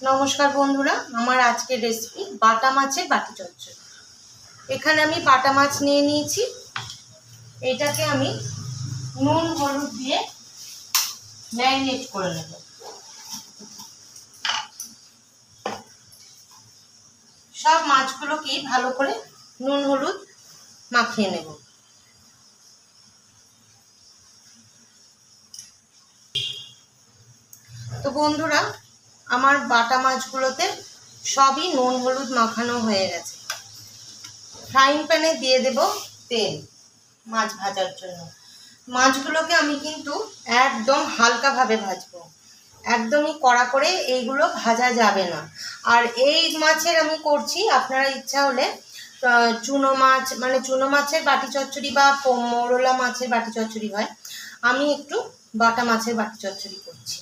নমস্কার বন্ধুরা, আমার আজকের রেসিপি বাটা মাছের বাটি চচ্চড়ি। এখানে আমি বাটা মাছ নিয়ে নিয়েছি। এটাকে আমি নুন হলুদ দিয়ে ম্যারিনেট করে নেব। সব মাছগুলোকেই ভালো করে নুন হলুদ মাখিয়ে নেব। তো বন্ধুরা, আমার বাটা মাছগুলোতে সবই নুন হলুদ মাখানো হয়ে গেছে। ফ্রাইং প্যানে দিয়ে দেব তেল মাছ ভাজার জন্য। মাছগুলোকে আমি কিন্তু একদম হালকাভাবে ভাজবো, একদমই কড়া করে এইগুলো ভাজা যাবে না। আর এই মাছের আমি করছি, আপনারা ইচ্ছা হলে চুনো মাছ মানে চুনো মাছের বাটি চচ্চড়ি বা মোরলা মাছের বাটি চচ্চড়ি হয়, আমি একটু বাটা মাছের বাটি চচ্চড়ি করছি।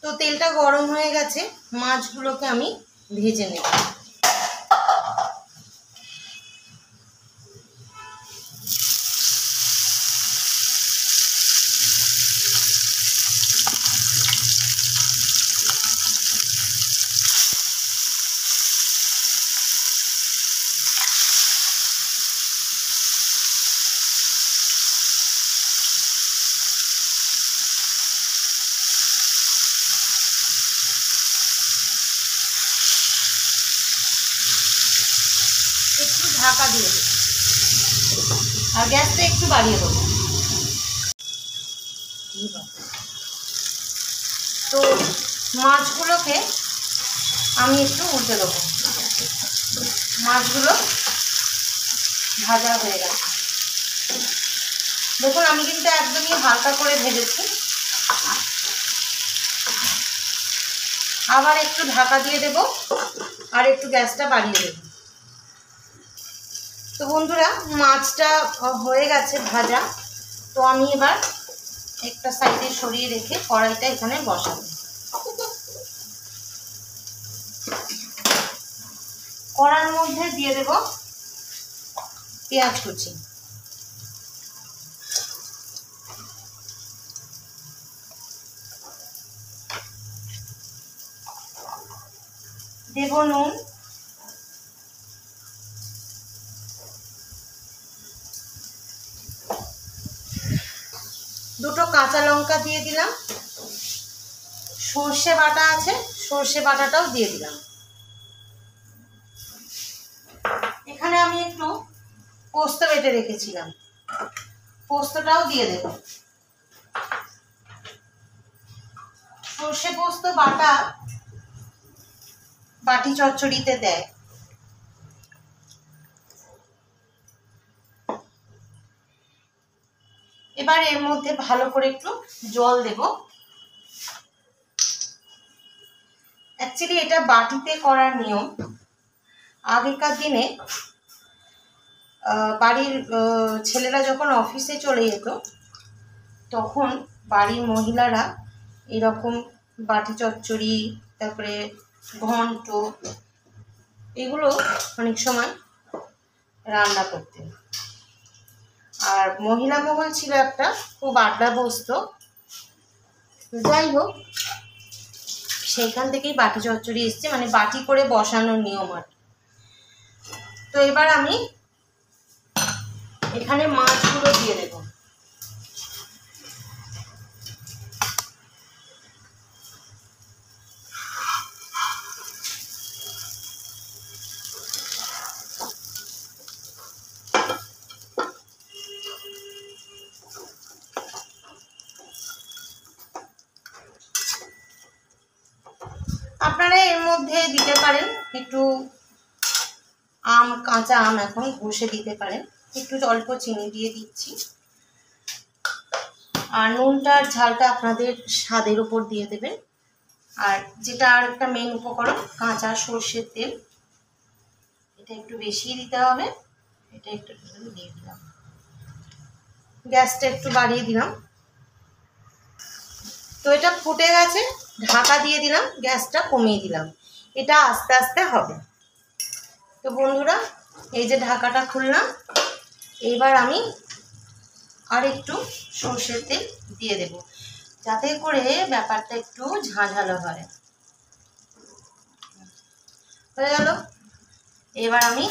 তো তেলটা গরম হয়ে গেছে, মাছগুলোকে আমি ভেজে নেব। একটু ঢাকা দিয়ে দেবো আর গ্যাসটা একটু বাড়িয়ে দেবো। তো মাছগুলোকে আমি একটু উল্টে দেবো। মাছগুলো ভাজা হয়ে গেছে। দেখুন, আমি কিন্তু একদমই হালকা করে ভেজেছি। আবার একটু ঢাকা দিয়ে দেব আর একটু গ্যাসটা বাড়িয়ে দেব। তো বন্ধুরা, মাছটা হয়ে গেছে ভাজা। তো আমি এবার একটা সাইডে সরিয়ে রেখে কড়াইটা এখানে বসাবো। কড়ার মধ্যে দিয়ে দেব পেঁয়াজ কুচি, দেব নুন, দুটো কাঁচা লঙ্কা দিয়ে দিলাম, সর্ষে বাটা আছে, সর্ষে বাটাটাও দিয়ে দিলাম। এখানে আমি একটু পোস্ত বেটে রেখেছিলাম, পোস্তটাও দিয়ে দেব। সর্ষে পোস্ত বাটা বাটি চচ্চড়িতে দেয়। এবার এর মধ্যে ভালো করে একটু জল দেব। অ্যাকচুয়ালি এটা বাটিতে করার নিয়ম। আগেকার দিনে বাড়ির ছেলেরা যখন অফিসে চলে যেত, তখন বাড়ির মহিলারা এরকম বাটি চচ্চড়ি, তারপরে ঘন্ট, এগুলো অনেক সময় রান্না করতেন। আর মহিলা মহল ছিল একটা, খুব আড্ডা বসতো। যাই হোক, সেইখান থেকেই বাটি চচ্চড়ি এসছে, মানে বাটি করে বসানোর নিয়ম আর। তো এবার আমি এখানে মাছগুলো দিয়ে দেব। আপনারা এর মধ্যে দিতে পারেন একটু আম, কাঁচা আম এখন ঘষে দিতে পারেন। একটু অল্প চিনি দিয়ে দিচ্ছি। আর নুনটার ঝালটা আপনাদের স্বাদের উপর দিয়ে দেবেন। আর যেটা আর একটা মেন উপকরণ, কাঁচা সর্ষের তেল, এটা একটু বেশি দিতে হবে। এটা একটু দিয়ে দিলাম, গ্যাসটা একটু বাড়িয়ে দিলাম। তো এটা ফুটে গেছে, ঢাকা দিয়ে দিলাম, গ্যাসটা কমিয়ে দিলাম। এটা আস্তে আস্তে হবে। তো বন্ধুরা, এই যে ঢাকাটা খুললাম, এইবার আমি আর একটু সর্ষের তেল দিয়ে দেব, যাতে করে ব্যাপারটা একটু ঝাঁঝালো হয়। হয়ে গেল। এবার আমি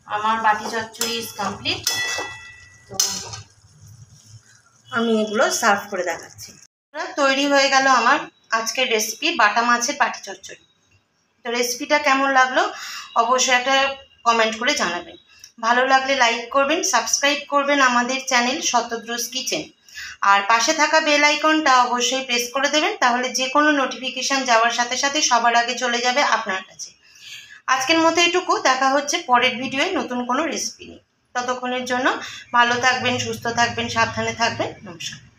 আমার বাটি চচ্চড়ি ইজ কমপ্লিট। তো আমি এগুলো সার্ভ করে দেখাচ্ছি। তৈরি হয়ে গেল আমার আজকের রেসিপি বাটা মাছের বাটি চচ্চড়ি। তো রেসিপিটা কেমন লাগলো অবশ্যই একটা কমেন্ট করে জানাবেন। ভালো লাগলে লাইক করবেন, সাবস্ক্রাইব করবেন আমাদের চ্যানেল শতদ্রুজ কিচেন। আর পাশে থাকা বেল আইকনটা অবশ্যই প্রেস করে দেবেন, তাহলে যে কোনো নোটিফিকেশান যাওয়ার সাথে সাথে সবার আগে চলে যাবে আপনার কাছে। আজকের মতো এটুকু, দেখা হচ্ছে পরের ভিডিওয়ে নতুন কোনো রেসিপি নিয়ে। ততক্ষণের জন্য ভালো থাকবেন, সুস্থ থাকবেন, সাবধানে থাকবেন। নমস্কার।